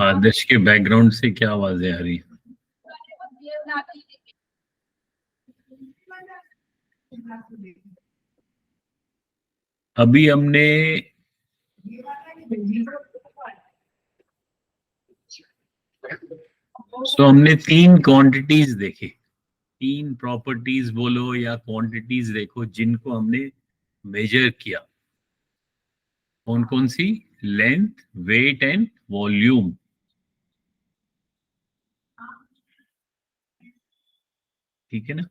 आदर्श के बैकग्राउंड से क्या आवाजें आ रही है? अभी हमने हमने 3 क्वांटिटीज देखे, 3 प्रॉपर्टीज बोलो या क्वांटिटीज देखो जिनको हमने मेजर किया। कौन कौन सी? Length, weight and volume. ठीक है ना?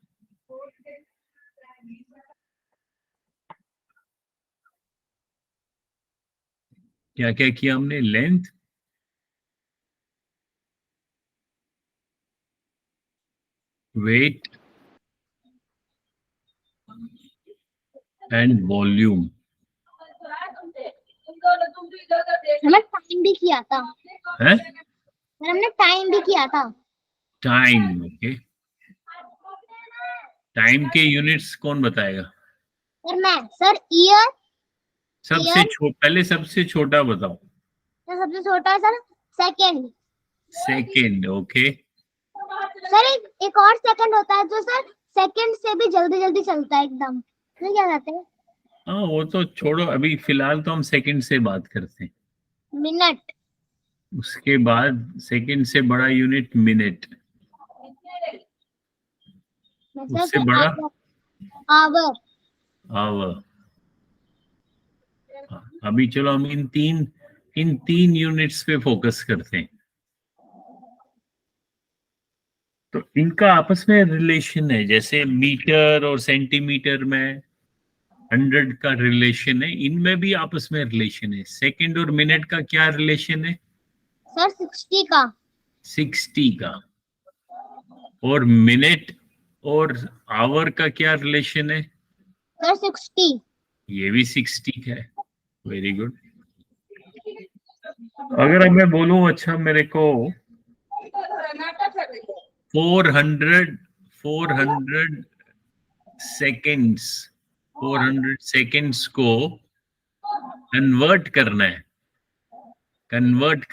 क्या क्या किया हमने? Length, weight and volume. हमने टाइम भी किया था। है? हमने टाइम भी किया था। Time, okay. टाइम के यूनिट्स कौन बताएगा? सर मैं, सर ईयर। पहले सबसे छोटा बताओ। सर सबसे छोटा है sir second. Second, okay. Sir एक और सेकंड होता है जो सर सेकंड से भी जल्दी जल्दी चलता है एकदम, तो क्या कहते हैं? हाँ वो तो छोड़ो, अभी फिलहाल तो हम सेकंड से बात करते हैं। मिनट। उसके बाद सेकंड से बड़ा यूनिट मिनट, उससे बड़ा आवर। आवर। अभी चलो हम इन तीन यूनिट्स पे फोकस करते हैं। तो इनका आपस में रिलेशन है, जैसे मीटर और सेंटीमीटर में 100 का रिलेशन है, इनमें भी आपस में रिलेशन है। सेकंड और मिनट का क्या रिलेशन है? सर 60 का। 60 का। और मिनट और आवर का क्या रिलेशन है? सर 60। ये भी 60 का है। Very good. अगर मैं बोलूं, अच्छा मेरे को 400 सेकेंड्स 400 सेकेंड्स को कन्वर्ट करना है, हमें कन्वर्ट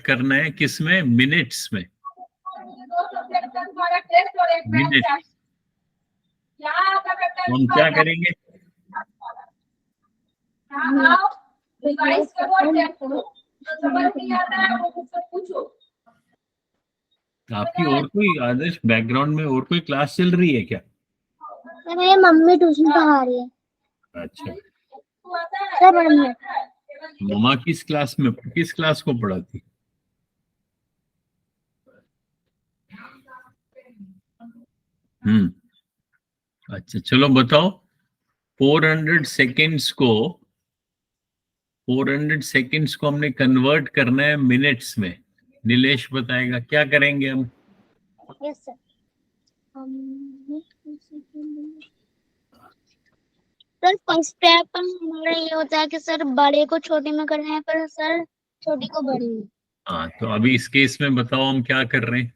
करना है किस में? मिनट्स में। मिनट। तो हम क्या करेंगे? आपकी और कोई आदर्श बैकग्राउंड में और कोई क्लास चल रही है क्या? मेरी मम्मी ट्यूशन पढ़ा रही है। अच्छा। Sir mummy. मम्मा किस क्लास को पढ़ाती? अच्छा चलो बताओ। 400 सेकेंड्स को 400 सेकेंड्स को हमने कन्वर्ट करना है मिनट्स में। नीलेश बताएगा क्या करेंगे हम? Yes sir. Sir first step हमारा ये होता है कि सर बड़े को छोटे में करना है, पर सर छोटे को बड़े में। हाँ, तो अभी इस केस में बताओ हम क्या कर रहे हैं?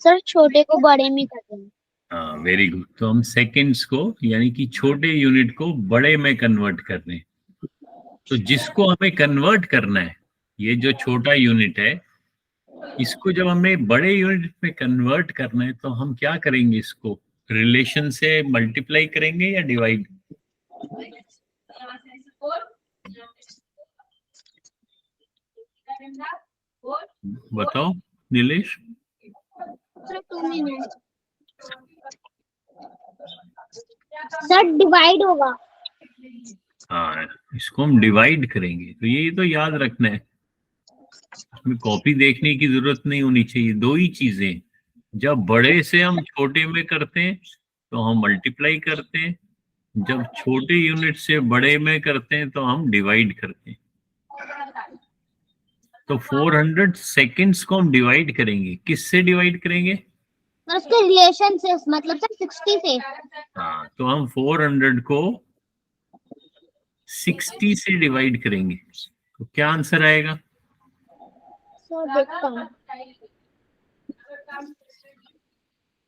सर छोटे को बड़े में करते हैं। हाँ, वेरी गुड। तो हम सेकेंड्स को यानी कि छोटे यूनिट को बड़े में कन्वर्ट कर रहे हैं। तो जिसको हमें कन्वर्ट करना है, ये जो छोटा यूनिट है, इसको जब हमें बड़े यूनिट में कन्वर्ट करना है तो हम क्या करेंगे? इसको रिलेशन से मल्टीप्लाई करेंगे या डिवाइड? बताओ Nilesh. Sir 2 minute. Sir divide होगा। हाँ, इसको हम डिवाइड करेंगे। तो ये तो याद रखना है, इसमें कॉपी देखने की जरूरत नहीं होनी चाहिए। दो ही चीजें, जब बड़े से हम छोटे में करते हैं तो हम मल्टीप्लाई करते हैं, जब छोटे यूनिट से बड़े में करते हैं तो हम डिवाइड करते हैं। तो 400 सेकेंड्स को हम डिवाइड करेंगे, किससे डिवाइड करेंगे? सर उसके रिलेशन से, मतलब सर 60 से। हाँ, तो हम 400 को 60 से डिवाइड करेंगे, तो क्या आंसर आएगा? सर देखता हूँ।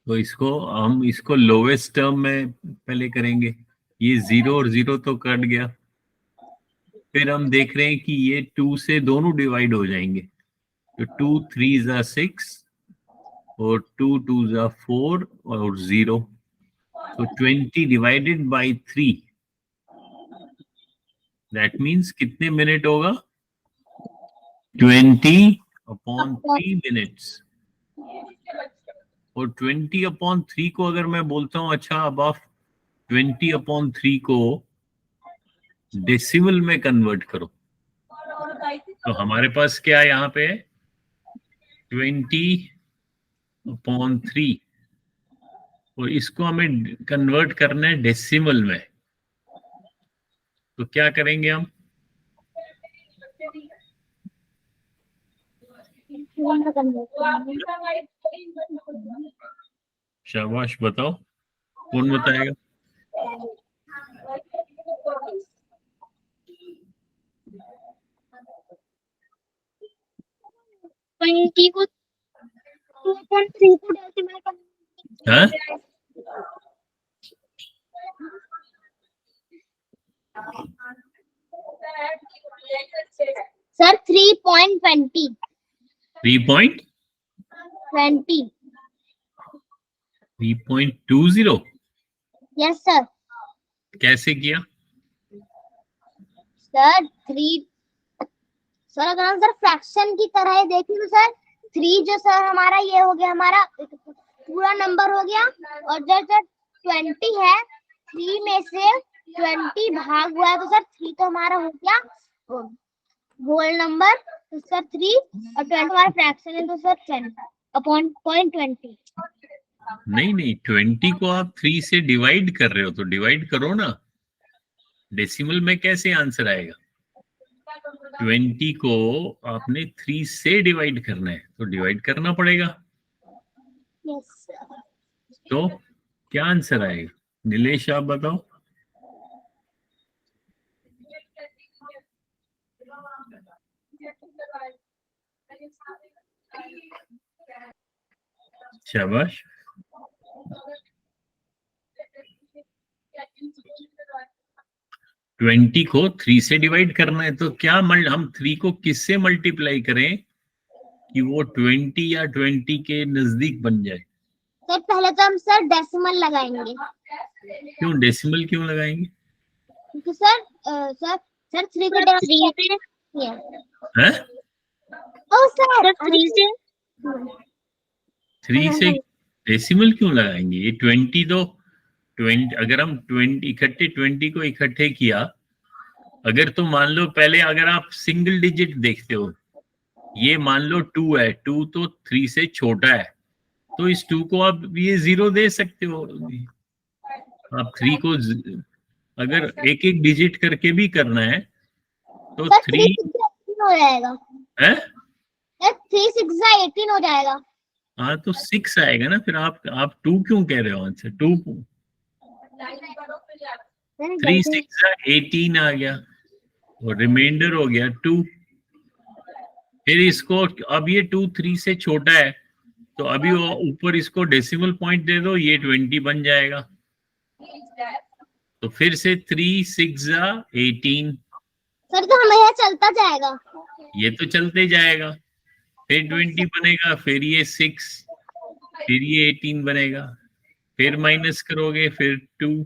तो हम इसको लोवेस्ट टर्म में पहले करेंगे। ये 0 और 0 तो कट गया। फिर हम देख रहे हैं कि ये 2 से दोनों डिवाइड हो जाएंगे, तो 2 3 जा 6 और 2 2 जा 4 और 0, तो 20 डिवाइडेड बाय 3, दैट मीन्स कितने मिनट होगा? 20 अपॉन 3 मिनट्स। और 20 अपॉन 3 को अगर मैं बोलता हूं, अच्छा अब आप 20 अपॉन 3 को डेसिमल में कन्वर्ट करो, तो हमारे पास क्या यहाँ पे है? 20 अपॉन 3, और इसको हमें कन्वर्ट करना है डेसिमल में। तो क्या करेंगे हम? शाबाश, बताओ, कौन बताएगा? को 2.3 को डेसिमल हाँ? सर 3.20 3.20। Yes sir. कैसे किया? सर सर अगर हम सर फ्रैक्शन की तरह ही देखें तो सर 3 जो सर हमारा ये हो गया, हमारा पूरा नंबर हो गया, और जो 20 है 3 में से 20 भाग हुआ है, तो सर 3 तो हमारा हो गया होल नंबर, तो सर 3 और 20 हमारा फ्रैक्शन है, तो सर 10 अपॉन 0.20। नहीं नहीं, 20 को आप 3 से डिवाइड कर रहे हो तो डिवाइड करो ना, डेसिमल में कैसे आंसर आएगा? 20 को आपने 3 से डिवाइड करना है तो डिवाइड करना पड़ेगा। यस तो क्या आंसर आएगा? नीलेश आप बताओ। शाबाश। 20 को 3 से डिवाइड करना है, तो क्या हम 3 को किससे मल्टीप्लाई करें कि वो 20 या 20 के नजदीक बन जाए? सर पहले तो हम सर डेसिमल लगाएंगे। क्यों डेसिमल क्यों लगाएंगे? क्योंकि सर 3 को डेसिमल है? ओ सर 3 से डेसिमल क्यों लगाएंगे? ये 20 तो 20, अगर हम 20 को इकट्ठे किया, अगर तो मान लो पहले अगर आप सिंगल डिजिट देखते हो, ये मान लो 2 है, 2 तो 3 से छोटा है, तो इस 2 को आप ये 0 दे सकते हो। आप 3 को अगर एक एक डिजिट करके भी करना है तो सर 3 हो जाएगा है। 3 6 18 हो जाएगा। हाँ तो 6 आएगा ना, फिर आप 2 क्यों कह रहे हो? आंसर 2, 3 6 18 आ गया और रिमाइंडर हो गया 2। फिर इसको, अब ये 2 3 से छोटा है, तो अभी वो ऊपर इसको डेसिमल पॉइंट दे दो, ये 20 बन जाएगा। तो फिर से 3 6 18। सर तो हमें यह चलता जाएगा, ये तो चलते जाएगा, फिर 20 बनेगा, फिर ये 6, फिर ये 18 बनेगा, फिर माइनस करोगे, फिर 2,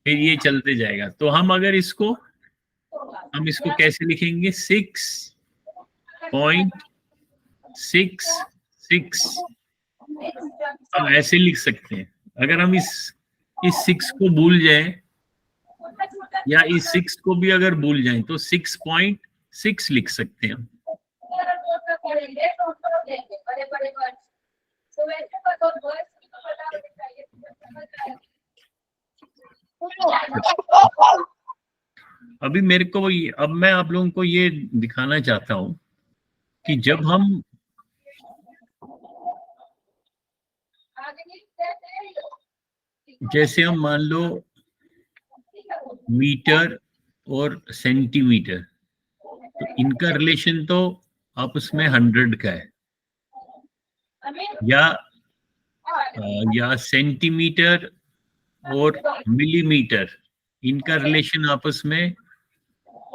फिर ये चलते जाएगा। तो हम इसको कैसे लिखेंगे? 6.66। हम ऐसे लिख सकते हैं। अगर हम इस 6 को भूल जाएं, या इस 6 को भी अगर भूल जाएं, तो 6.6 लिख सकते हैं हम। अभी अब मैं आप लोगों को ये दिखाना चाहता हूं कि जब हम जैसे हम मान लो मीटर और सेंटीमीटर, तो इनका रिलेशन तो आपस में 100 का है, या या सेंटीमीटर और मिलीमीटर, इनका रिलेशन आपस में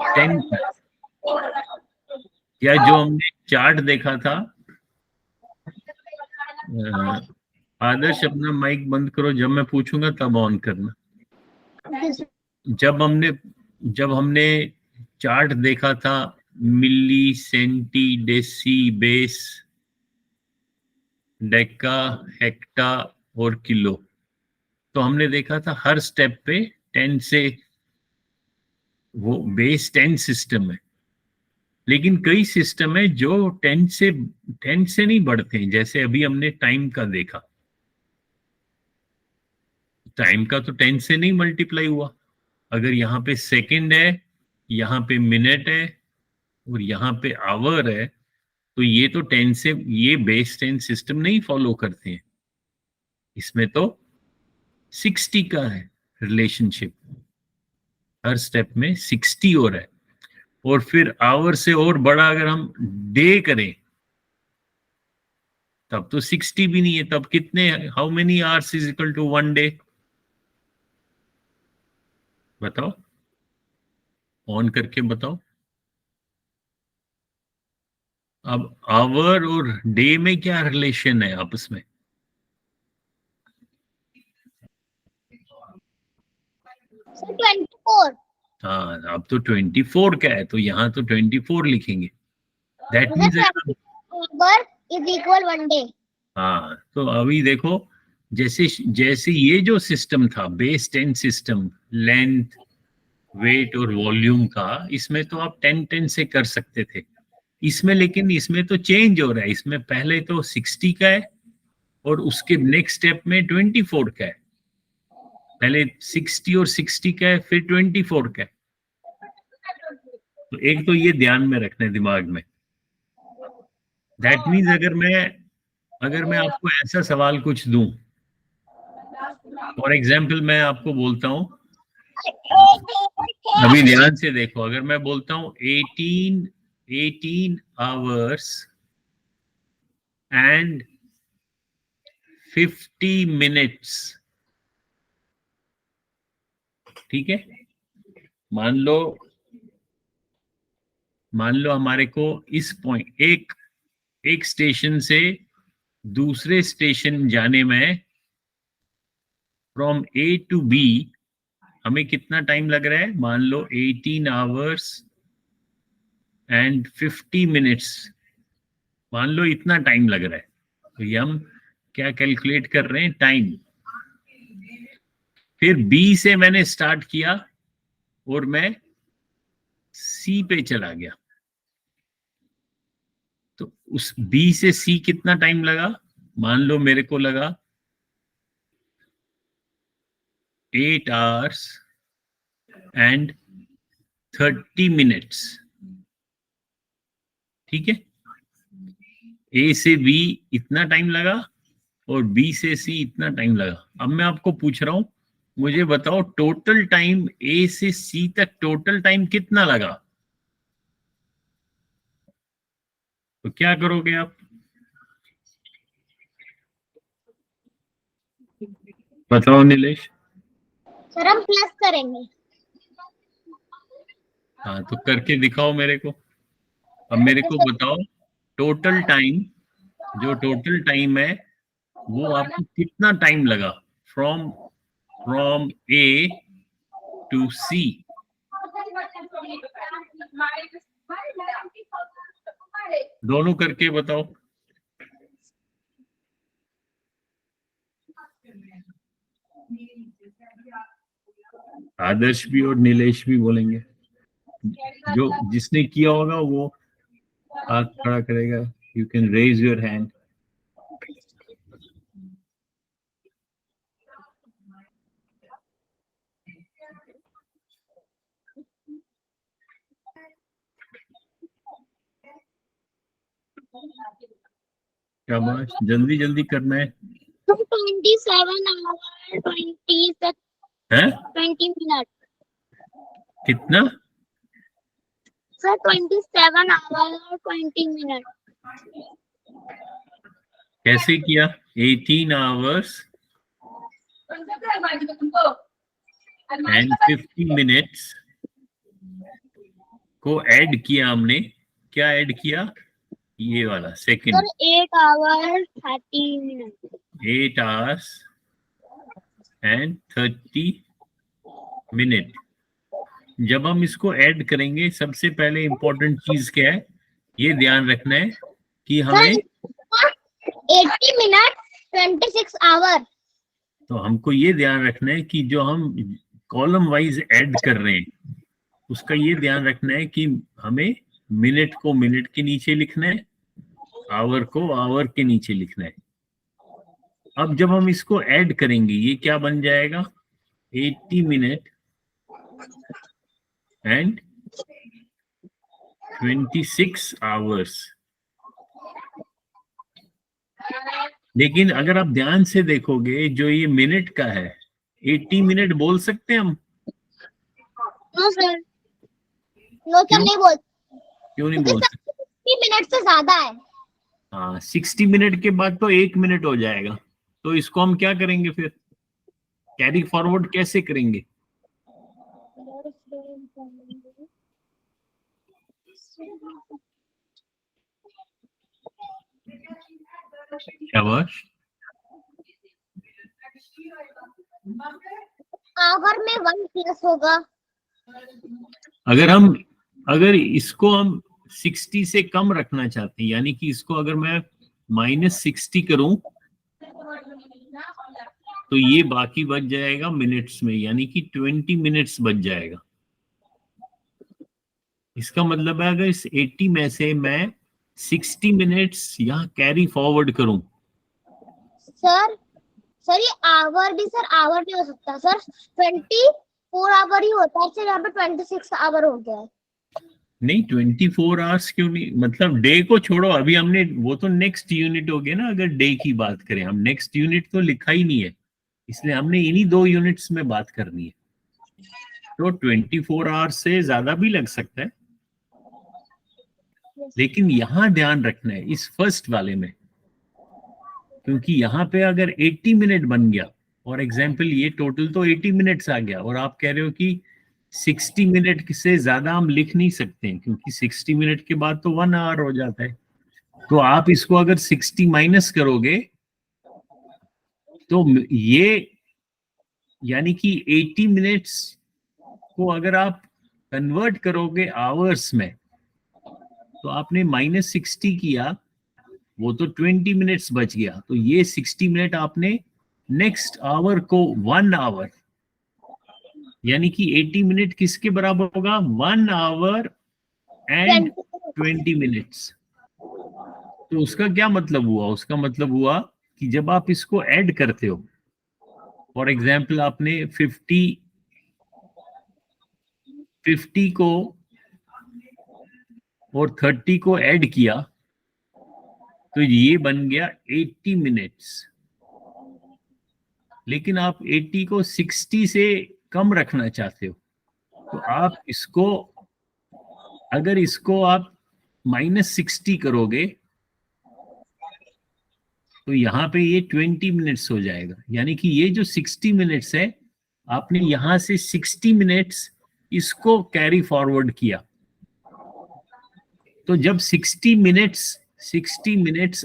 10 था। या जो हमने चार्ट देखा था, आदर्श अपना माइक बंद करो, जब मैं पूछूंगा तब ऑन करना। जब हमने चार्ट देखा था, milli, centi, deci, base, deca, hecto और किलो, तो हमने देखा था हर स्टेप पे 10 से, वो बेस 10 सिस्टम है। लेकिन कई सिस्टम है जो 10 से नहीं बढ़ते हैं। जैसे अभी हमने टाइम का देखा, टाइम का तो 10 से नहीं मल्टीप्लाई हुआ। अगर यहाँ पे सेकंड है, यहाँ पे मिनट है और यहाँ पे आवर है, तो ये तो 10 से, ये बेस 10 सिस्टम नहीं फॉलो करते हैं। इसमें तो 60 का है रिलेशनशिप, हर स्टेप में 60 और है। और फिर आवर से और बड़ा अगर हम डे करें, तब तो 60 भी नहीं है। तब कितने, how many hours is equal to 1 day? बताओ, ऑन करके बताओ। अब आवर और डे में क्या रिलेशन है आपस में? सर 24। हाँ, अब तो 24 का है, तो यहाँ तो 24 लिखेंगे। That means our is equal 1 day. हाँ, तो अभी देखो, जैसे जैसे ये जो सिस्टम था बेस 10 सिस्टम, लेंथ, वेट और वॉल्यूम का, इसमें तो आप 10 से कर सकते थे। इसमें लेकिन इसमें तो चेंज हो रहा है। इसमें पहले तो 60 का है और उसके नेक्स्ट स्टेप में 24 का है। पहले 60 और 60 का है, फिर 24 का है। तो एक तो ये ध्यान में रखना है दिमाग में। दैट मीन्स अगर मैं आपको ऐसा सवाल कुछ दूं, फॉर एग्जाम्पल मैं आपको बोलता हूं, अभी ध्यान से देखो, अगर मैं बोलता हूं 18 आवर्स एंड 50 मिनट्स, ठीक है? मान लो हमारे को इस पॉइंट, एक स्टेशन से दूसरे स्टेशन जाने में फ्रॉम ए टू बी हमें कितना टाइम लग रहा है? मान लो 18 आवर्स एंड 50 मिनट्स, मान लो इतना टाइम लग रहा है। तो ये हम क्या कैलकुलेट कर रहे हैं? टाइम। फिर बी से मैंने स्टार्ट किया और मैं सी पे चला गया, तो उस बी से सी कितना टाइम लगा? मान लो मेरे को लगा 8 आवर्स एंड 30 मिनट्स, ठीक है? ए से बी इतना टाइम लगा और बी से सी इतना टाइम लगा। अब मैं आपको पूछ रहा हूं, मुझे बताओ टोटल टाइम ए से सी तक टोटल टाइम कितना लगा? तो क्या करोगे आप? बताओ नीलेश। सर हम प्लस करेंगे। हाँ, तो करके दिखाओ मेरे को। अब मेरे को बताओ टोटल टाइम, जो टोटल टाइम है वो आपको कितना टाइम लगा फ्रॉम ए टू सी? दोनों करके बताओ। आदर्श भी और नीलेश भी बोलेंगे। जो जिसने किया होगा वो हाथ खड़ा करेगा। You can raise your hand. शाबाश, जल्दी जल्दी करना है। 27 आवर 20 तक हैं? 20 मिनट। कितना? सर 27 आवर और 20 मिनट। कैसे किया? 18 आवर्स एंड 50 मिनट्स को ऐड किया हमने। क्या ऐड किया? ये वाला sir second. 8 hour 30 minute 8 hours and 30 minute. जब हम इसको ऐड करेंगे, सबसे पहले इंपॉर्टेंट चीज क्या है, ये ध्यान रखना है कि हमें, 80 मिनट 26 आवर। तो हमको ये ध्यान रखना है कि जो हम कॉलम वाइज ऐड कर रहे हैं, उसका ये ध्यान रखना है कि हमें मिनट को मिनट के नीचे लिखना है, आवर को आवर के नीचे लिखना है। अब जब हम इसको ऐड करेंगे, ये क्या बन जाएगा? 80 मिनट एंड 26 आवर्स। लेकिन अगर आप ध्यान से देखोगे, जो ये मिनट का है, 80 मिनट बोल सकते हैं हम? नो सर, नो सर, क्यों? नहीं बोल, क्यों नहीं क्योंकि बोल सकते? 60 मिनट से ज्यादा है। हाँ, 60 मिनट के बाद तो 1 मिनट हो जाएगा। तो इसको हम क्या करेंगे फिर? कैरी फॉरवर्ड कैसे करेंगे? शाबाश। आवर में 1 प्लस होगा। अगर इसको हम 60 से कम रखना चाहते हैं, यानी कि इसको अगर मैं -60 करूं, तो ये बाकी बच जाएगा मिनट्स में, यानी कि 20 मिनट्स बच जाएगा। इसका मतलब है अगर इस 80 में से मैं 60 मिनट्स यहाँ कैरी फॉरवर्ड करूं, सर सर ये आवर भी, सर आवर नहीं हो सकता सर, 24 आवर ही होता है सर, यहाँ पे 26 आवर हो गया है। नहीं 24 आवर्स क्यों नहीं? मतलब डे को छोड़ो, अभी हमने वो तो नेक्स्ट यूनिट हो गया ना। अगर डे की बात करें, हम नेक्स्ट यूनिट तो लिखा ही नहीं है, इसलिए हमने इन्हीं 2 यूनिट्स में बात करनी है। तो 24 आवर्स से ज्यादा भी लग सकता है, लेकिन यहां ध्यान रखना है इस फर्स्ट वाले में, क्योंकि यहाँ पे अगर 80 मिनट बन गया, फॉर एग्जाम्पल ये टोटल तो 80 मिनट्स आ गया, और आप कह रहे हो कि 60 मिनट से ज्यादा हम लिख नहीं सकते हैं, क्योंकि 60 मिनट के बाद तो 1 आवर हो जाता है। तो आप इसको अगर 60 माइनस करोगे, तो ये यानी कि 80 मिनट्स को अगर आप कन्वर्ट करोगे आवर्स में, तो आपने -60 किया, वो तो 20 मिनट्स बच गया। तो ये 60 मिनट आपने नेक्स्ट आवर को 1 आवर, यानी कि 80 मिनट किसके बराबर होगा? 1 आवर एंड 20 मिनट्स। तो उसका क्या मतलब हुआ? उसका मतलब हुआ कि जब आप इसको ऐड करते हो, फॉर एग्जाम्पल आपने 50 को और 30 को ऐड किया, तो ये बन गया 80 मिनट्स। लेकिन आप 80 को 60 से कम रखना चाहते हो, तो आप इसको, अगर इसको आप -60 करोगे, तो यहाँ पे ये 20 मिनट्स हो जाएगा। यानी कि ये जो 60 मिनट्स है, आपने यहां से 60 मिनट्स इसको कैरी फॉरवर्ड किया। तो जब 60 मिनट्स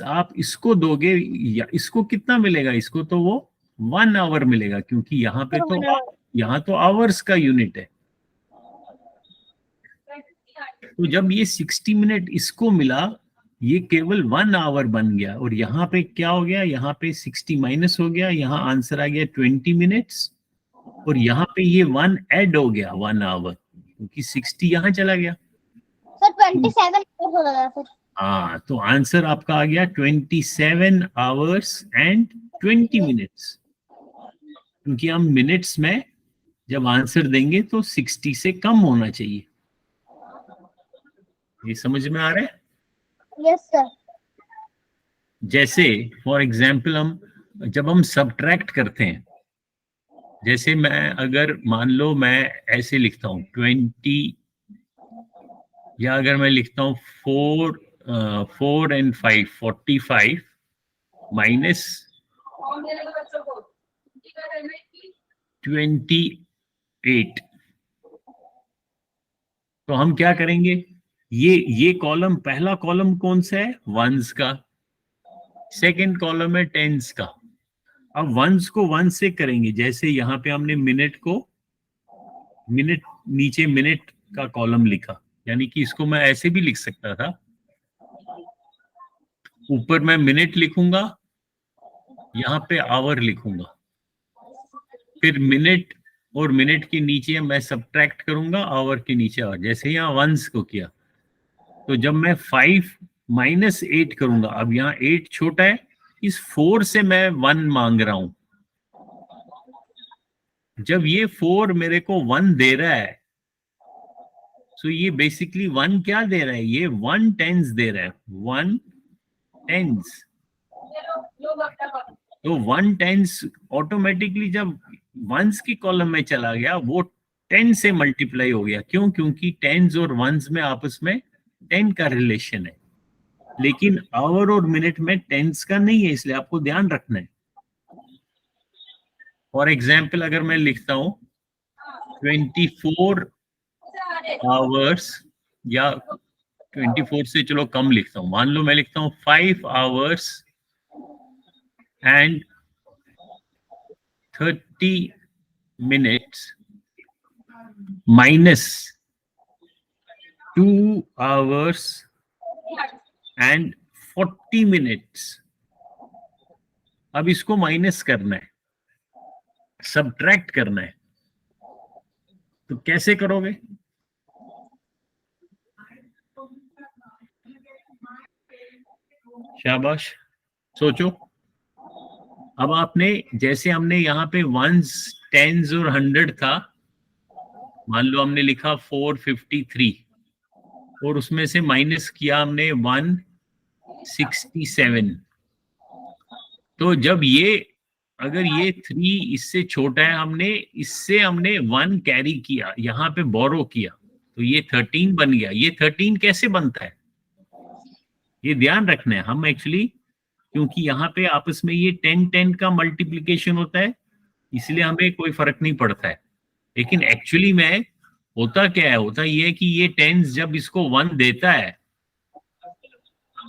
आप इसको दोगे, या इसको कितना मिलेगा? इसको तो वो 1 आवर मिलेगा, क्योंकि यहाँ तो आवर्स का यूनिट है। तो जब ये 60 मिनट इसको मिला, ये केवल 1 आवर बन गया, और यहाँ पे क्या हो गया? यहाँ पे 60 माइनस हो गया, यहाँ आंसर आ गया 20 मिनट्स, और यहाँ पे ये 1 ऐड हो गया 1 आवर, क्योंकि 60 यहाँ चला गया। सर 27 आवर्स हो गया सर। हाँ, तो आंसर आपका आ गया 27 आवर्स एंड 20 मिनट्स, क्योंकि हम मिनट्स में जब आंसर देंगे तो 60 से कम होना चाहिए। ये समझ में आ रहा है? Yes sir. जैसे फॉर एग्जाम्पल जब हम सब्ट्रैक्ट करते हैं, जैसे मैं अगर मान लो मैं ऐसे लिखता हूँ 20, या अगर मैं लिखता हूँ 4 4 and 5 45, -28। तो हम क्या करेंगे, ये कॉलम, पहला कॉलम कौन सा है, वंस का, सेकंड कॉलम है टेंस का। अब वंस को वन से करेंगे, जैसे यहाँ पे हमने मिनट को, मिनट नीचे मिनट का कॉलम लिखा, यानी कि इसको मैं ऐसे भी लिख सकता था, ऊपर मैं मिनट लिखूंगा, यहाँ पे आवर लिखूंगा, फिर मिनट और मिनट के नीचे मैं सब्ट्रैक्ट करूंगा आवर के नीचे आवर, जैसे यहाँ वंस को किया। तो जब मैं 5 - 8 करूंगा, अब यहाँ 8 छोटा है, इस 4 से मैं 1 मांग रहा हूं। जब ये 4 मेरे को 1 दे रहा है, तो ये बेसिकली 1 क्या दे रहा है, ये 1 टेंस दे रहा है, 1 टेंस। तो 1 टेंस ऑटोमेटिकली जब वंस की कॉलम में चला गया, वो 10 से मल्टीप्लाई हो गया। क्यों? क्योंकि टेंस और वंस में आपस में 10 का रिलेशन है, लेकिन आवर और मिनट में टेंस का नहीं है, इसलिए आपको ध्यान रखना है। फॉर एग्जाम्पल अगर मैं लिखता हूं 24 आवर्स, या 24 से चलो कम लिखता हूं, मान लो मैं लिखता हूं 5 hours and 30 minutes minus 2 hours and 40 minutes। अब इसको माइनस करना है, सब्ट्रैक्ट करना है, तो कैसे करोगे? शाबाश, सोचो। अब आपने, जैसे हमने यहाँ पे वंस, टेंस और 100 था, मान लो हमने लिखा 453 और उसमें से माइनस किया हमने 167। तो जब ये, अगर ये 3 इससे छोटा है, इससे हमने 1 कैरी किया, यहाँ पे बोरो किया, तो ये 13 बन गया। ये 13 कैसे बनता है, ये ध्यान रखना है। हम एक्चुअली, क्योंकि यहाँ पे आपस में ये 10 का मल्टीप्लीकेशन होता है, इसलिए हमें कोई फर्क नहीं पड़ता है। लेकिन एक्चुअली में होता क्या है, होता ये है कि ये टेंस जब इसको 1 देता है,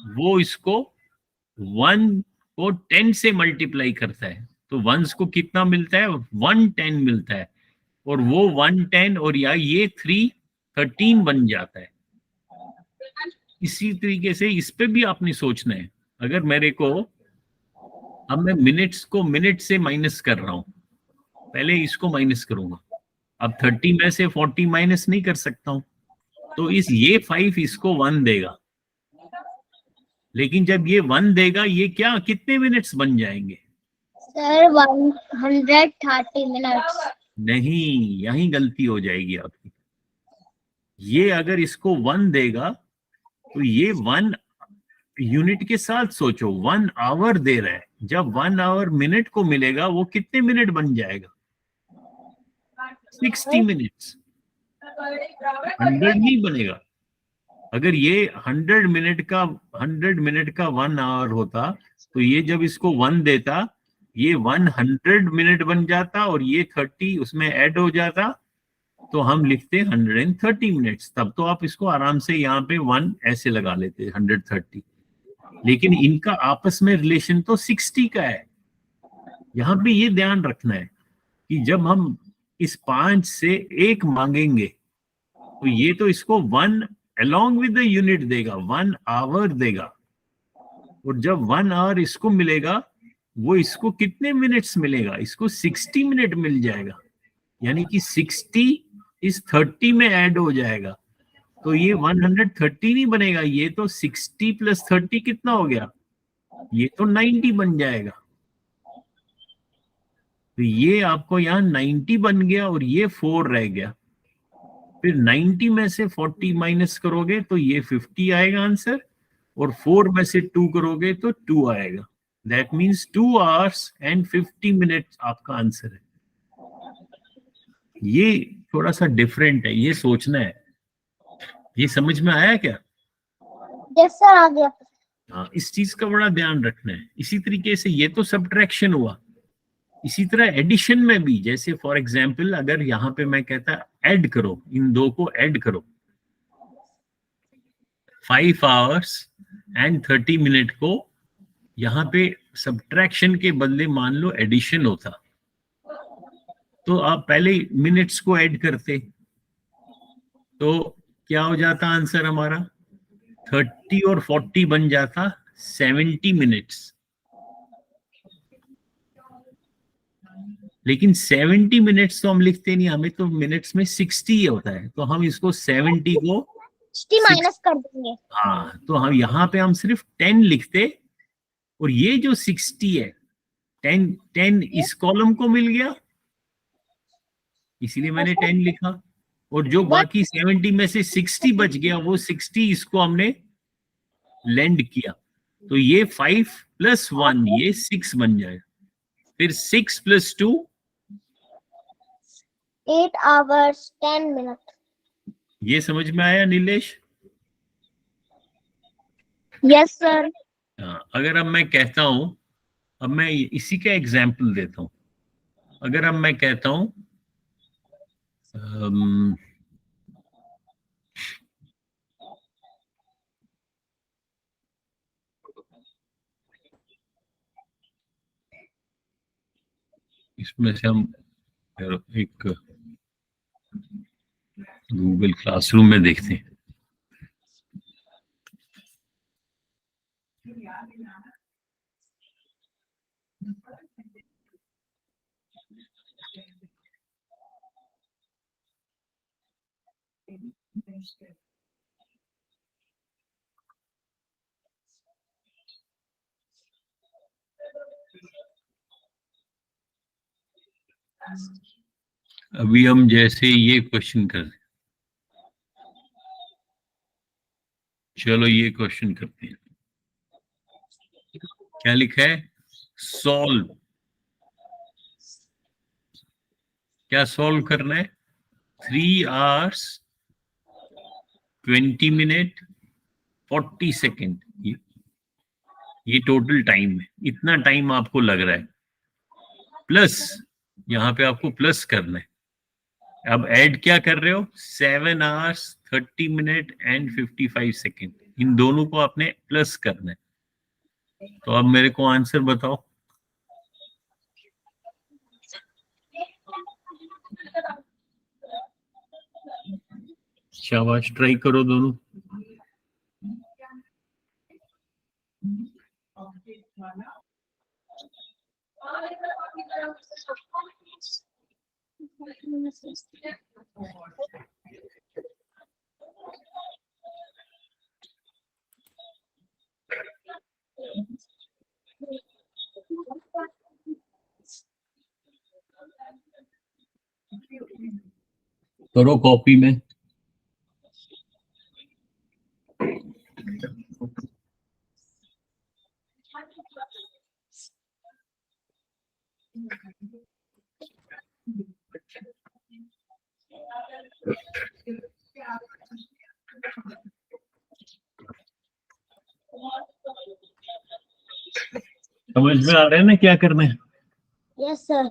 वो इसको 1 को 10 से मल्टीप्लाई करता है। तो वंस को कितना मिलता है, 110 मिलता है, और वो 110 और या ये 3 13 बन जाता है। इसी तरीके से इस पे भी आपने सोचना है। अगर मेरे को, अब मैं मिनट्स को मिनट से माइनस कर रहा हूं, पहले इसको माइनस करूंगा, अब 30 में से 40 माइनस नहीं कर सकता हूं, तो ये 5 इसको 1 देगा, लेकिन जब ये 1 देगा, ये क्या, कितने मिनट्स बन जाएंगे सर? 130 मिनट्स। नहीं, यही गलती हो जाएगी आपकी। ये अगर इसको 1 देगा, तो ये 1 यूनिट के साथ सोचो, 1 आवर दे रहा है। जब 1 आवर मिनट को मिलेगा, वो कितने मिनट बन जाएगा, 60 मिनट्स। 100 नहीं बनेगा। अगर ये 100 मिनट का 1 आवर होता, तो ये जब इसको 1 देता, ये 100 मिनट बन जाता, और ये 30 उसमें ऐड हो जाता, तो हम लिखते 130 मिनट्स। तब तो आप इसको आराम से यहाँ पे 1 ऐसे लगा लेते 130, लेकिन इनका आपस में रिलेशन तो 60 का है। यहाँ पे ये ध्यान रखना है कि जब हम इस 5 से 1 मांगेंगे, तो ये तो इसको 1 along with the यूनिट देगा, 1 आवर देगा, और जब 1 आवर इसको मिलेगा, वो इसको कितने मिनट्स मिलेगा, इसको 60 मिनट मिल जाएगा, यानी कि 60 इस 30 में ऐड हो जाएगा, तो ये 130 नहीं बनेगा, ये तो 60 + 30 कितना हो गया, ये तो 90 बन जाएगा। तो ये आपको यहाँ 90 बन गया, और ये 4 रह गया। फिर 90 में से 40 माइनस करोगे, तो ये 50 आएगा आंसर, और 4 में से 2 करोगे तो 2 आएगा। That means 2 hours and 50 minutes आपका आंसर है। ये थोड़ा सा डिफरेंट है, ये सोचना है। ये समझ में आया क्या? यस सर, आ गया। हाँ, इस चीज का बड़ा ध्यान रखना है। इसी तरीके से ये तो सब्ट्रैक्शन हुआ, इसी तरह एडिशन में भी, जैसे फॉर एग्जांपल अगर यहाँ पे मैं कहता ऐड करो, इन दो को ऐड करो, 5 hours and 30 minute को यहाँ पे सब्ट्रैक्शन के बदले मान लो एडिशन होता, तो आप पहले मिनट्स को ऐड करते, तो क्या हो जाता आंसर हमारा, 30 और 40 बन जाता 70 मिनट्स। लेकिन 70 मिनट्स तो हम लिखते नहीं, हमें तो मिनट्स में 60 होता है, तो हम इसको 70 को 60 माइनस कर देंगे। हाँ, तो हम यहाँ पे हम सिर्फ 10 लिखते, और ये जो 60 है 10 इस कॉलम को मिल गया, इसीलिए मैंने 10 लिखा, और जो बाकी 70 में से 60 बच गया, वो 60 इसको हमने लेंड किया, तो ये 5 + 1 ये 6 बन जाएगा, फिर 6 + 2 8 hours 10 minutes। ये समझ में आया नीलेश? Yes sir. अगर अब मैं कहता हूं, अब मैं इसी का एग्जाम्पल देता हूं, अगर अब मैं कहता हूं इसमें से हम एक गूगल क्लासरूम में देखते हैं। अभी हम जैसे ये क्वेश्चन कर रहे हैं, चलो ये क्वेश्चन करते हैं। क्या लिखा है? सॉल्व। क्या सॉल्व करना है? 3 hours 20 minute 40 सेकेंड, ये टोटल टाइम है, इतना टाइम आपको लग रहा है, प्लस यहाँ पे आपको प्लस करना है। अब ऐड क्या कर रहे हो? 7 hours 30 minute and 55 सेकेंड, इन दोनों को आपने प्लस करना है। तो अब मेरे को आंसर बताओ। शाबाश, ट्राई करो दोनों। करो कॉपी में। समझ में आ रहा है ना क्या करना है? Yes sir.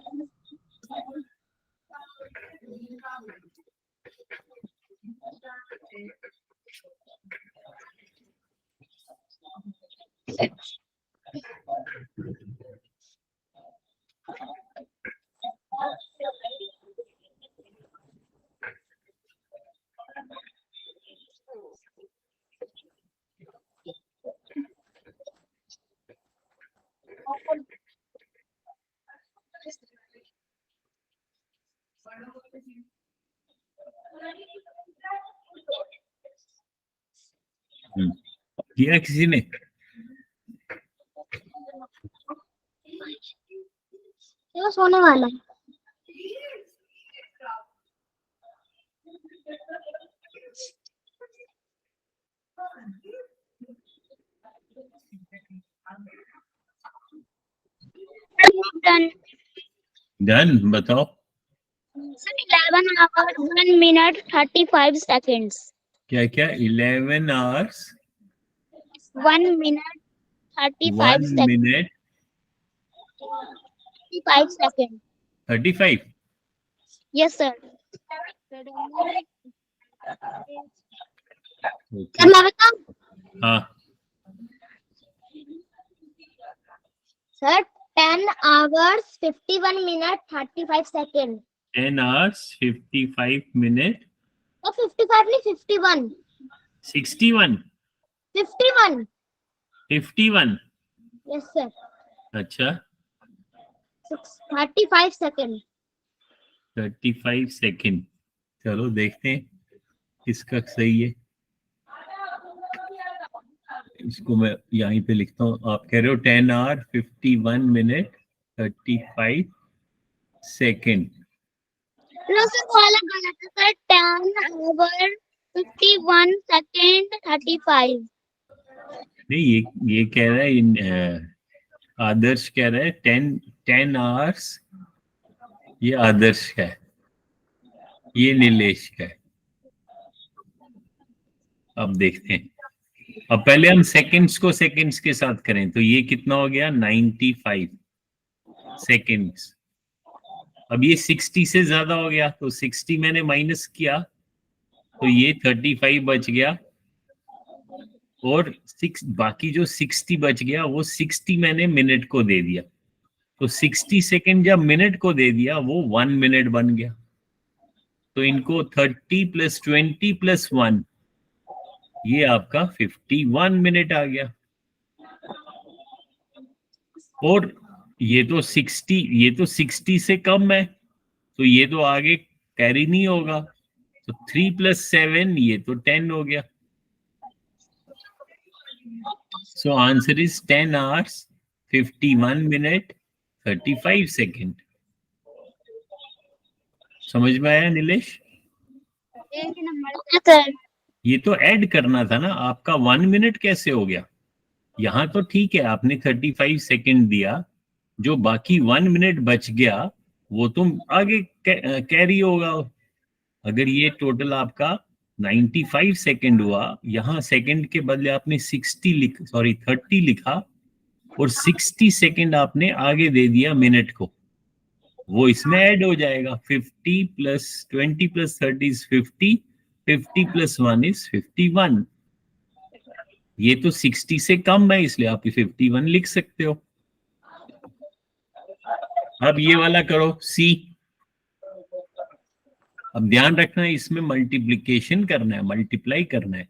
किया किसी ने? ये सोने वाला है। डन। डन, बताओ। Sir 11 hours 1 minute 35 seconds। क्या क्या? 11 hours 1 minute 35 1 seconds. minute 35 seconds. 35. Yes, sir. Okay. Sir मैं बताऊं? हाँ, sir 10 hours 51 minutes 35 seconds. 10 hours 55 minute तो 55 नहीं 51. 61 51. 51. Yes, sir. अच्छा, 35 seconds. 35 सेकेंड। चलो देखते हैं किसका सही है। इसको मैं यहीं पे लिखता हूँ। आप कह रहे हो 10 hour 51 minute 35 second. No, sir, वो वाला गलत है सर. 10 hours 51 seconds 35. नहीं, ये कह रहा है आदर्श कह रहा है 10 hours। ये आदर्श का है, ये नीलेश का है। अब देखते हैं। अब पहले हम सेकंड्स को सेकंड्स के साथ करें तो ये कितना हो गया 95 सेकंड्स। अब ये 60 से ज्यादा हो गया तो 60 मैंने माइनस किया तो ये 35 बच गया और बाकी जो 60 बच गया वो 60 मैंने मिनट को दे दिया। तो 60 सेकंड जब मिनट को दे दिया वो 1 मिनट बन गया। तो इनको 30 + 20 + 1 ये आपका 51 मिनट आ गया। और ये तो 60 से कम है तो ये तो आगे कैरी नहीं होगा। तो 3 + 7 ये तो 10 हो गया। So answer is 10 hours 51 minute 35 second. समझ में आया नीलेश? सर ये तो ऐड करना था ना, आपका 1 मिनट कैसे हो गया? यहाँ तो ठीक है, आपने 35 सेकेंड दिया, जो बाकी 1 मिनट बच गया वो तुम आगे कैरी होगा। अगर ये टोटल आपका 95 सेकेंड हुआ, यहाँ सेकेंड के बदले आपने 30 लिखा और 60 सेकेंड आपने आगे दे दिया मिनट को, वो इसमें ऐड हो जाएगा। 50 + 20 + 30 is 50, 50 + 1 is 51। ये तो 60 से कम है इसलिए आप 51 लिख सकते हो। अब ये वाला करो सी। अब ध्यान रखना है इसमें मल्टीप्लिकेशन करना है, मल्टीप्लाई करना है।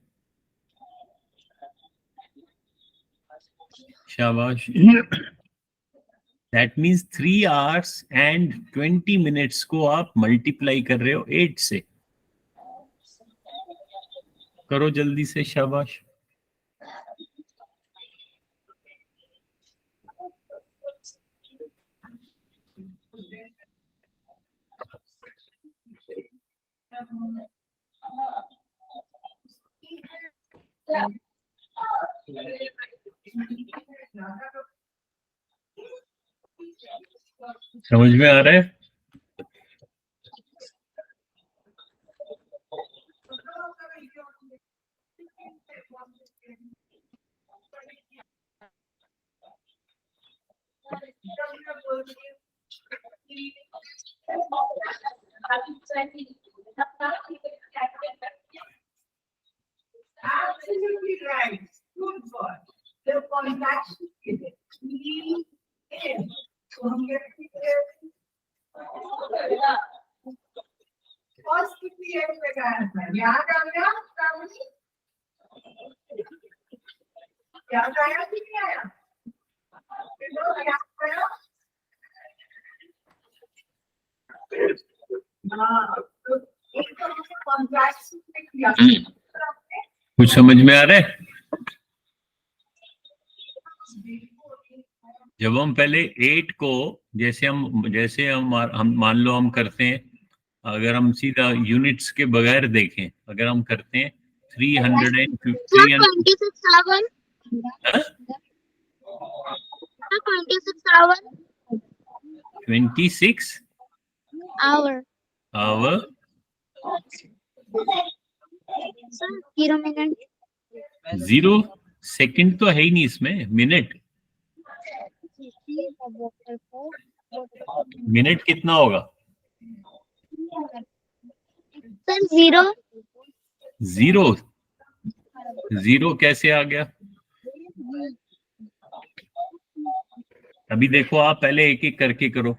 शाबाश। That means 3 hours and 20 minutes को आप मल्टीप्लाई कर रहे हो 8 से। करो जल्दी से, शाबाश। समझ में आ रहा है? Absolutely right. Good boy. The contraction is in. So हम फर्स्ट पीरियड में गया था, याद आ गया? याद आया कि नहीं आया? याद आया? हाँ, तो एक तरह से कॉन्ट्रैक्शन में किया। कुछ समझ में आ रहा है? जब हम पहले 8 को जैसे हम मान लो हम करते हैं, अगर हम सीधा यूनिट्स के बगैर देखें, अगर हम करते हैं 350 26 hour. hour 0 minute. 0 सेकंड तो है ही नहीं इसमें, मिनट। मिनट कितना होगा? सर 0। जीरो। जीरो कैसे आ गया? अभी देखो, आप पहले एक एक करके करो।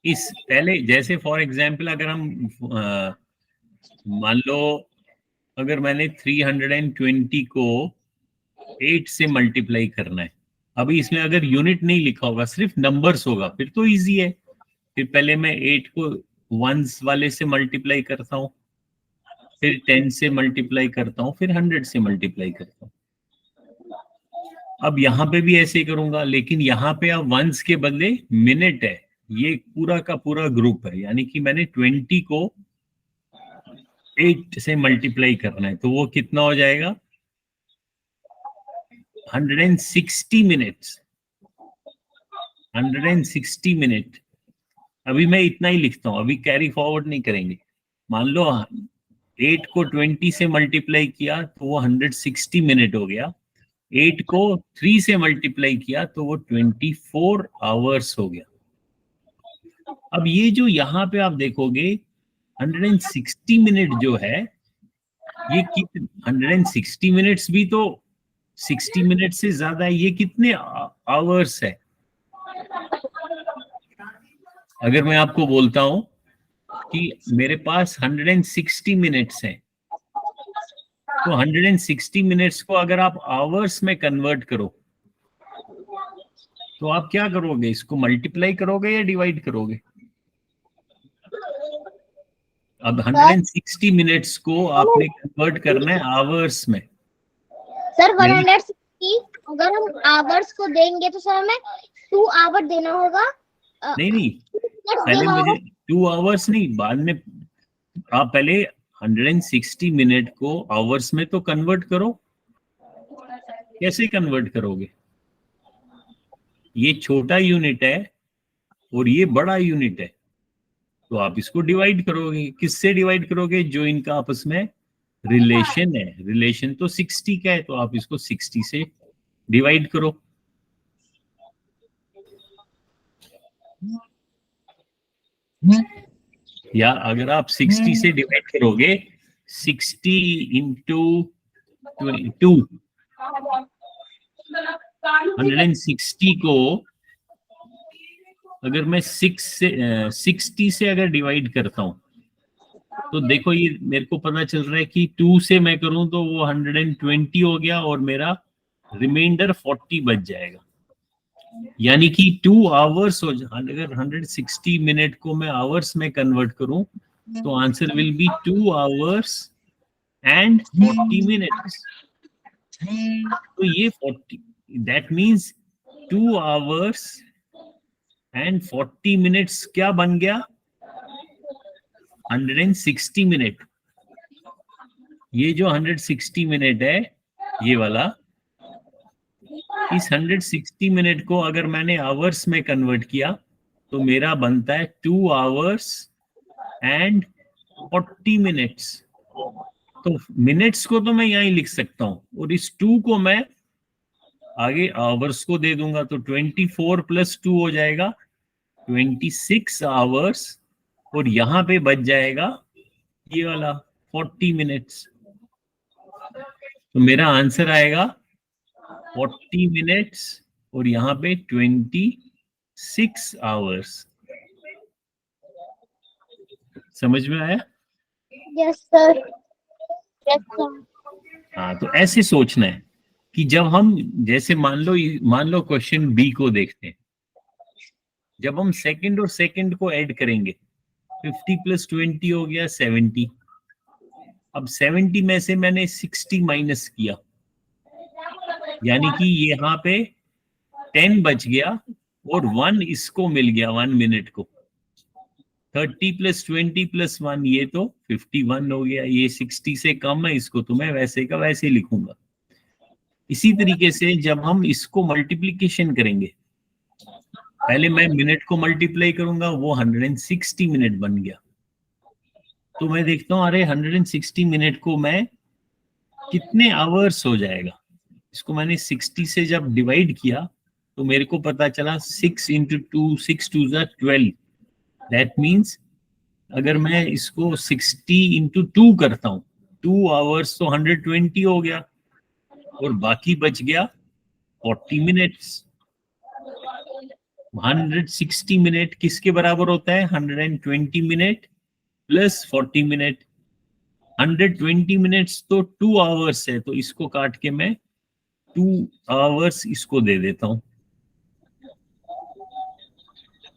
इस पहले जैसे फॉर एग्जांपल अगर हम मान लो अगर मैंने 320 को 8 से मल्टीप्लाई करना है, अभी इसमें अगर यूनिट नहीं लिखा होगा, सिर्फ नंबर्स होगा, फिर तो इजी है। फिर पहले मैं 8 को वंस वाले से मल्टीप्लाई करता हूँ, फिर 10 से मल्टीप्लाई करता हूँ, फिर 100 से मल्टीप्लाई करता हूँ। अब यहाँ पे भी ऐसे ही करूंगा, लेकिन यहाँ पे अब वंस के बदले मिनट है। ये पूरा का पूरा ग्रुप है, यानी कि मैंने 20 को 8 से मल्टीप्लाई करना है, तो वो कितना हो जाएगा? 160 मिनट्स। 160 मिनट। अभी मैं इतना ही लिखता हूँ, अभी कैरी फॉरवर्ड नहीं करेंगे। मान लो 8 को 20 से मल्टीप्लाई किया तो वो 160 मिनट हो गया। 8 को 3 से मल्टीप्लाई किया तो वो 24 आवर्स हो गया। अब ये जो यहाँ पे आप देखोगे 160 मिनट जो है, ये 160 मिनट्स भी तो 60 मिनट से ज्यादा है। ये कितने आवर्स है? अगर मैं आपको बोलता हूं कि मेरे पास 160 मिनट्स हैं, तो 160 मिनट्स को अगर आप आवर्स में कन्वर्ट करो तो आप क्या करोगे? इसको मल्टीप्लाई करोगे या डिवाइड करोगे? अब 160 मिनट्स को आपने कन्वर्ट करना है आवर्स में। सर 160 अगर हम आवर्स को देंगे तो सर हमें 2 आवर देना होगा। नहीं, पहले मुझे 2 आवर्स नहीं, बाद में आप पहले 160 मिनट को आवर्स में तो कन्वर्ट करो। कैसे कन्वर्ट करोगे? ये छोटा यूनिट है और ये बड़ा यूनिट है, तो आप इसको डिवाइड करोगे। किससे डिवाइड करोगे? जो इनका आपस में रिलेशन है। रिलेशन तो 60 का है, तो आप इसको 60 से डिवाइड करो। या अगर आप 60 से डिवाइड करोगे, 60 इंटू 2, 160 को अगर मैं 60 से अगर डिवाइड करता हूं, तो देखो ये मेरे को पता चल रहा है कि 2 से मैं करूं तो वो 120 हो गया और मेरा रिमाइंडर 40 बच जाएगा। यानी कि 2 आवर्स हो अगर 160 मिनट को मैं आवर्स में कन्वर्ट करूं तो answer will be 2 hours and 40 minutes. तो ये 40, that means 2 hours and 40 minutes क्या बन गया? 160 मिनट। ये जो 160 मिनट है, ये वाला, इस 160 मिनट को अगर मैंने आवर्स में कन्वर्ट किया तो मेरा बनता है 2 आवर्स एंड 40 मिनट्स। तो मिनट्स को तो मैं यहीं लिख सकता हूं और इस 2 को मैं आगे आवर्स को दे दूंगा, तो 24 प्लस 2 हो जाएगा 26 आवर्स और यहां पे बच जाएगा ये वाला 40 मिनट्स। तो मेरा आंसर आएगा 40 मिनट्स और यहाँ पे 26 आवर्स। समझ में आया? Yes sir. Yes sir. हाँ, तो ऐसे सोचना है कि जब हम जैसे मान लो क्वेश्चन बी को देखते हैं, जब हम सेकंड और सेकंड को ऐड करेंगे 50 प्लस 20 हो गया 70। अब 70 में से मैंने 60 माइनस किया, यानी कि यहाँ पे 10 बच गया और 1 इसको मिल गया 1 मिनट को। 30 प्लस 20 प्लस 1 ये तो 51 हो गया। ये 60 से कम है, इसको तो मैं वैसे का वैसे लिखूंगा। इसी तरीके से जब हम इसको मल्टीप्लीकेशन करेंगे, पहले मैं मिनट को मल्टीप्लाई करूंगा, वो 160 मिनट बन गया। तो मैं देखता हूं अरे 160 मिनट को मैं कितने आवर्स हो जाएगा। इसको मैंने 60 से जब डिवाइड किया तो मेरे को पता चला 6 into 2, 6 2 ज़ा 12। दैट मीन्स अगर मैं इसको 60 into 2 करता हूँ, 2 आवर्स तो 120 हो गया और बाकी बच गया 40 मिनट्स। 160 मिनट किसके बराबर होता है? 120 मिनट प्लस 40 मिनट। 120 मिनट्स तो 2 आवर्स है, तो इसको काट के मैं 2 आवर्स इसको दे देता हूं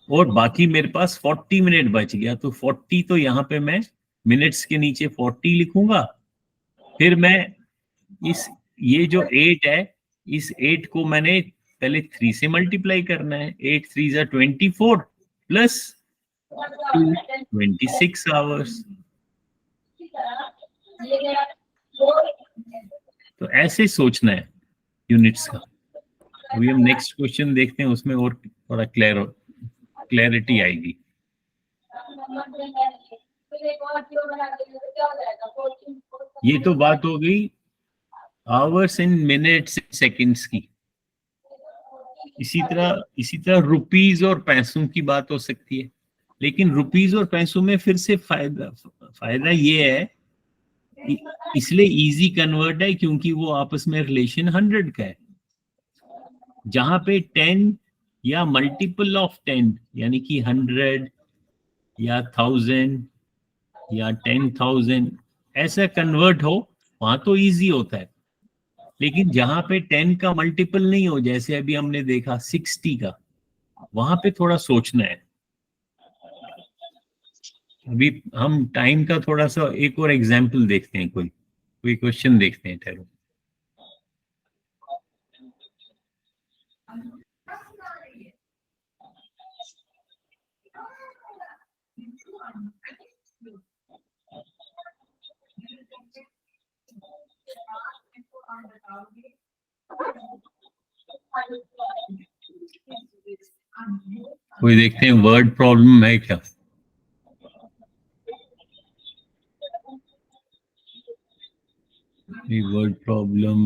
और बाकी मेरे पास 40 मिनट बच गया। तो 40 तो यहाँ पे मैं मिनट्स के नीचे 40 लिखूंगा। फिर मैं ये जो 8 है, इस 8 को मैंने पहले 3 से मल्टीप्लाई करना है। 8 3 ज़ा 24 प्लस 2 26 आवर्स। तो ऐसे सोचना है यूनिट्स का। अभी हम नेक्स्ट क्वेश्चन देखते हैं, उसमें और थोड़ा क्लैरिटी आएगी। ये तो बात हो गई आवर्स इन मिनट्स सेकंड्स की। इसी तरह रुपीज और पैसों की बात हो सकती है, लेकिन रुपीज और पैसों में फिर से फायदा ये है, इसलिए इजी कन्वर्ट है क्योंकि वो आपस में रिलेशन 100 का है। जहां पे 10 या मल्टीपल ऑफ 10 यानी कि 100 या 1000 या 10,000 ऐसा कन्वर्ट हो, वहां तो इजी होता है। लेकिन जहां पे 10 का मल्टीपल नहीं हो, जैसे अभी हमने देखा 60 का, वहां पे थोड़ा सोचना है। अभी हम टाइम का थोड़ा सा एक और एग्जाम्पल देखते हैं, कोई क्वेश्चन देखते हैं। ठहरो, कोई देखते हैं वर्ड प्रॉब्लम है क्या? वर्ड प्रॉब्लम,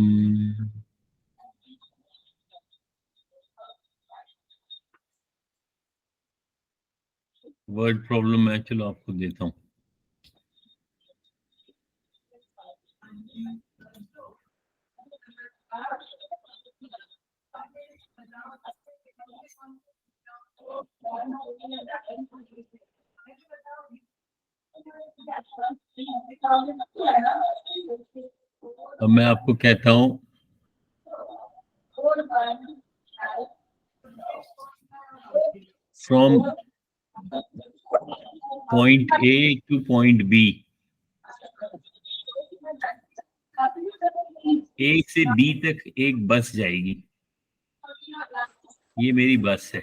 है, चलो आपको देता हूं। अब मैं आपको कहता हूं, from point A to point B, A से बी तक एक बस जाएगी। ये मेरी बस है,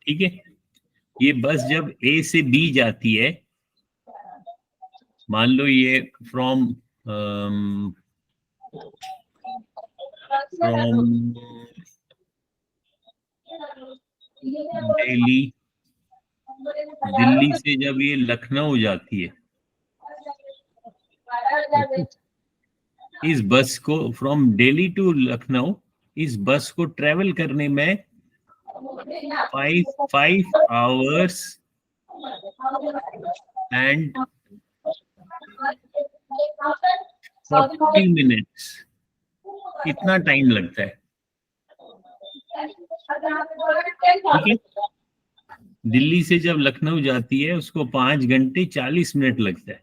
ठीक है। ये बस जब ए से बी जाती है, मान लो ये फ्रॉम दिल्ली से जब ये लखनऊ जाती है, इस बस को फ्रॉम दिल्ली टू लखनऊ, इस बस को ट्रेवल करने में 5 hours and 40 minutes, इतना टाइम लगता है, ठीक है। दिल्ली से जब लखनऊ जाती है उसको 5 घंटे 40 मिनट लगता है।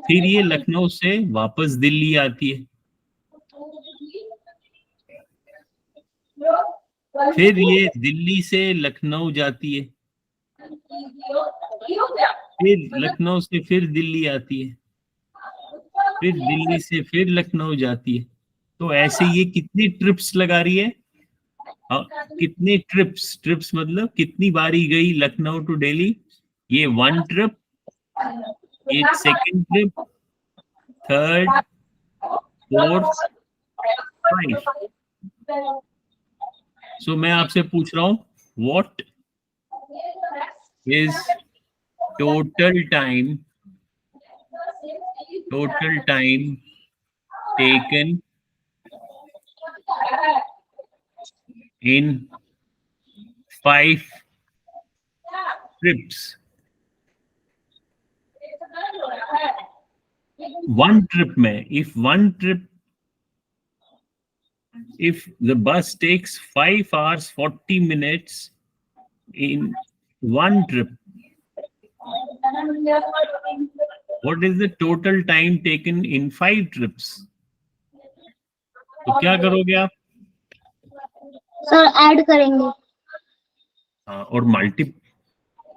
फिर ये लखनऊ से वापस दिल्ली आती है, फिर ये दिल्ली से लखनऊ जाती है, फिर लखनऊ से फिर दिल्ली आती है, फिर दिल्ली से फिर लखनऊ जाती है। तो ऐसे ये कितनी ट्रिप्स लगा रही है? कितने ट्रिप्स मतलब कितनी बारी गई लखनऊ टू दिल्ली? ये 1 ट्रिप, एक सेकंड ट्रिप, थर्ड, फोर्थ, 5। सो मैं आपसे पूछ रहा हूं, what is total time taken in 5 trips. One trip में, if the bus takes 5 hours 40 minutes in one trip, what is the total time taken in 5 trips? तो क्या करोगे आप? सर ऐड करेंगे। और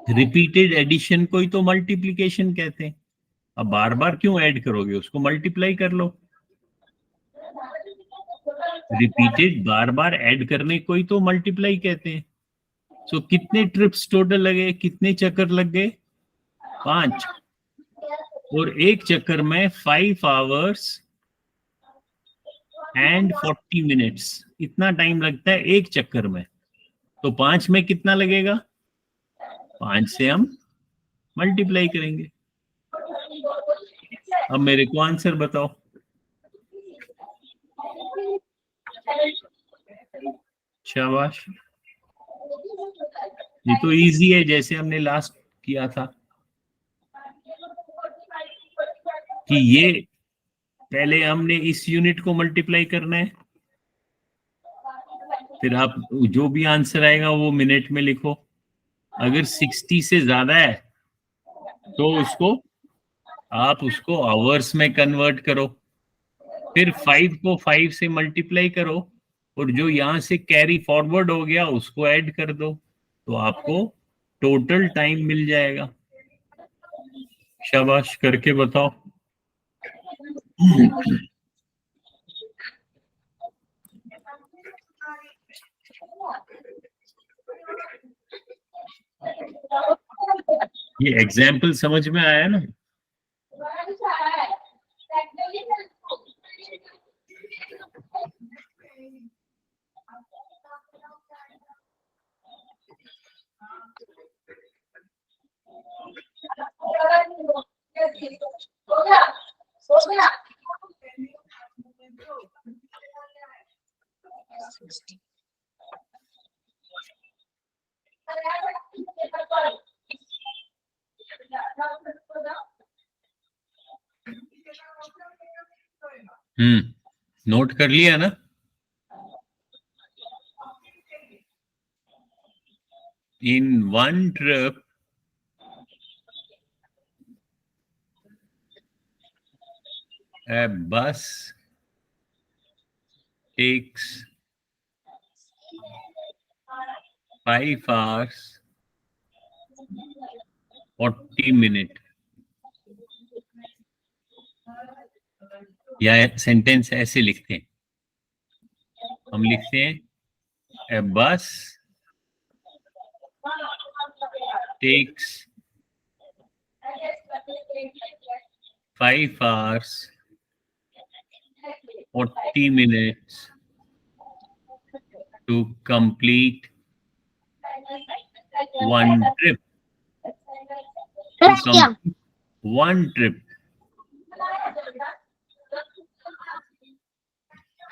रिपीटेड एडिशन को ही तो मल्टीप्लिकेशन कहते हैं। अब बार बार क्यों ऐड करोगे, उसको मल्टीप्लाई कर लो। रिपीटेड बार बार ऐड करने को ही तो मल्टीप्लाई कहते हैं। सो कितने ट्रिप्स टोटल लगे, कितने चक्कर लग गए? 5। और एक चक्कर में 5 hours and 40 minutes, इतना टाइम लगता है एक चक्कर में। तो 5 में कितना लगेगा? 5 से हम मल्टीप्लाई करेंगे। अब मेरे को आंसर बताओ। शाबाश, ये तो इजी है, जैसे हमने लास्ट किया था कि ये पहले हमने इस यूनिट को मल्टीप्लाई करना है, फिर आप जो भी आंसर आएगा वो मिनट में लिखो। अगर 60 से ज्यादा है तो आप उसको आवर्स में कन्वर्ट करो, फिर 5 को 5 से मल्टीप्लाई करो, और जो यहां से कैरी फॉरवर्ड हो गया उसको ऐड कर दो, तो आपको टोटल टाइम मिल जाएगा। शाबाश, करके बताओ। ये एग्जाम्पल समझ में आया ना? नोट कर लिया ना? In one trip, a bus takes 5 hours 40 minutes. या सेंटेंस ऐसे लिखते हैं, हम लिखते हैं a bus takes 5 hours 40 minutes to complete one trip. One trip.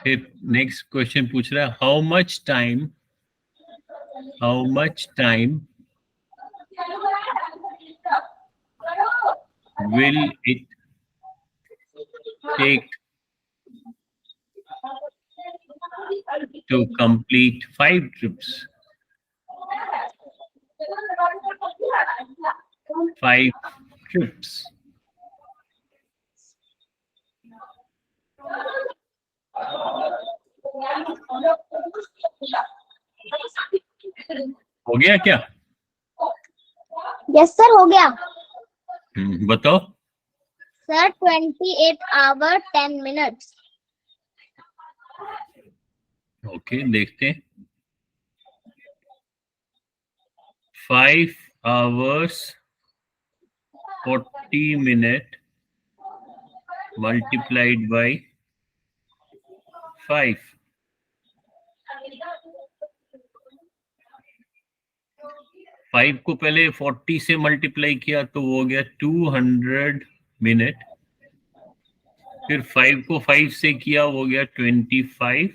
फिर नेक्स्ट क्वेश्चन पूछ रहा है how much time will it take to complete 5 trips? 5 trips. हो गया क्या? यस सर, हो गया। बताओ सर 28 hours 10 minutes। ओके, देखते हैं। 5 hours 40 minutes multiplied by 5. 5 को पहले 40 से मल्टीप्लाई किया तो वो हो गया 200 मिनट। फिर 5 को 5 से किया, हो गया 25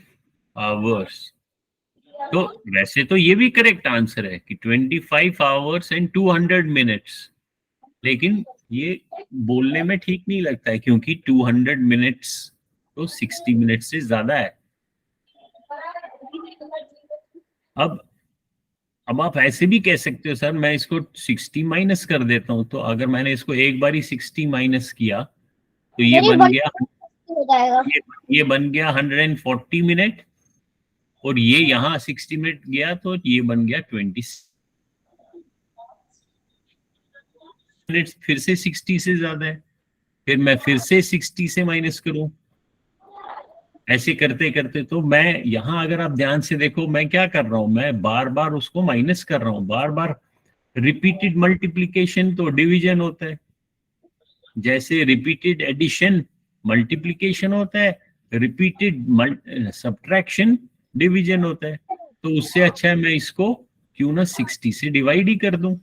आवर्स। तो वैसे तो ये भी करेक्ट आंसर है कि 25 आवर्स एंड 200 मिनट्स, लेकिन ये बोलने में ठीक नहीं लगता है क्योंकि 200 मिनट्स तो 60 मिनट से ज्यादा है। अब आप ऐसे भी कह सकते हो सर मैं इसको 60 माइनस कर देता हूं, तो अगर मैंने इसको एक बार ही 60 माइनस किया तो ये सर, बन गया, हो जाएगा। ये बन गया 140 मिनट, और ये यहाँ 60 मिनट गया तो ये बन गया 20 मिनट, फिर से 60 से ज्यादा है, फिर मैं फिर से 60 से माइनस करूं, ऐसे करते करते तो मैं यहाँ, अगर आप ध्यान से देखो मैं क्या कर रहा हूं, मैं बार बार उसको माइनस कर रहा हूं, बार बार रिपीटेड मल्टीप्लीकेशन तो डिवीजन होता है, जैसे रिपीटेड एडिशन मल्टीप्लीकेशन होता है, रिपीटेड सब्ट्रैक्शन डिवीजन होता है। तो उससे अच्छा है मैं इसको क्यों ना 60 से डिवाइड ही कर दूं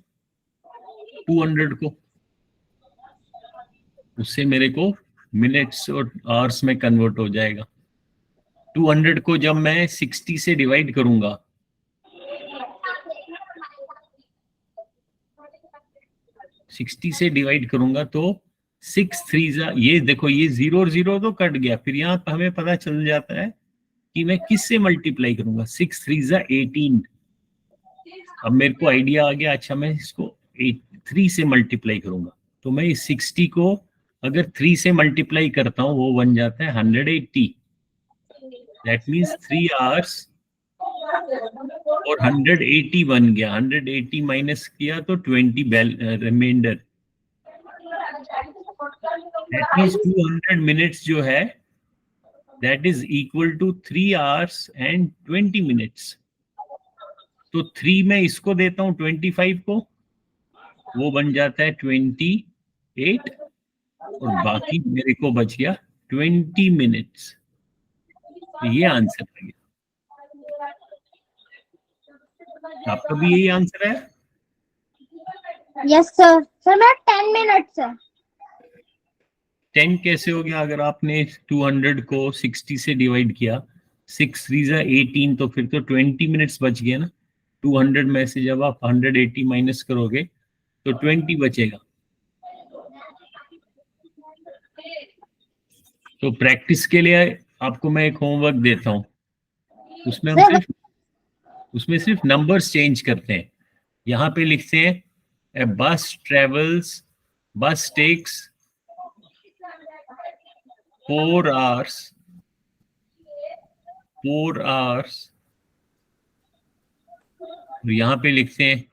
200 को, उससे मेरे को मिनट्स और आवर्स में कन्वर्ट हो जाएगा। 200 को जब मैं 60 से डिवाइड करूंगा, तो 6 3 ये देखो, ये 0 और 0 तो कट गया, फिर यहाँ पर हमें पता चल जाता है कि मैं किससे मल्टीप्लाई करूंगा, 6 3 18। अब मेरे को आइडिया आ गया, अच्छा मैं इसको 3 से मल्टीप्लाई करूंगा, तो मैं इस 60 को अगर 3 से मल्टीप्लाई करता हूँ वो बन जाता है 180। दैट मीन्स 3 आवर्स और 180 बन गया, 180 माइनस किया तो 20 रिमाइंडर, दैट मीन्स 200 मिनट्स जो है that is equal to 3 hours and 20 minutes. तो 3 में इसको देता हूं 25 को, वो बन जाता है 28, और बाकी मेरे को बच गया 20 मिनट्स। तो ये आंसर है, आपका भी यही आंसर है? Yes sir. सर मेरा 10 मिनट्स है। 10 कैसे हो गया? अगर आपने 200 को 60 से डिवाइड किया, 6 3 18, तो फिर तो 20 मिनट्स बच गए ना। 200 में से जब आप 180 माइनस करोगे तो 20 बचेगा। तो प्रैक्टिस के लिए आपको मैं एक होमवर्क देता हूँ, उसमें सिर्फ नंबर्स चेंज करते हैं। यहाँ पे लिखते हैं ए बस टेक्स 4 आवर्स, तो यहाँ पे लिखते हैं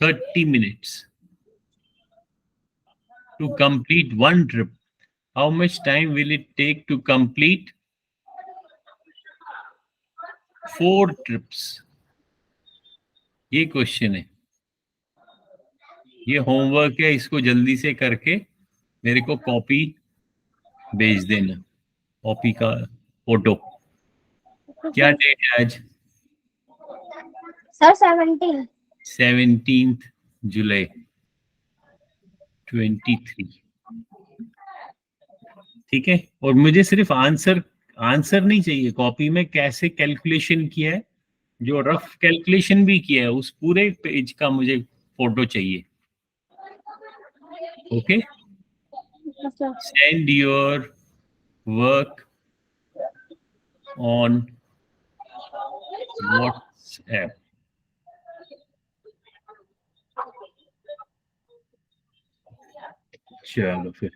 30 minutes to complete one trip. How much time will it take to complete 4 trips? ये क्वेश्चन है, ये होमवर्क है, इसको जल्दी से करके मेरे को कॉपी भेज देना, कॉपी का फोटो। क्या डेट है आज? सर 17 जुलाई 23। ठीक है, और मुझे सिर्फ आंसर नहीं चाहिए, कॉपी में कैसे कैलकुलेशन किया है, जो रफ कैलकुलेशन भी किया है, उस पूरे पेज का मुझे फोटो चाहिए। Okay, send your work on WhatsApp। चलो फिर।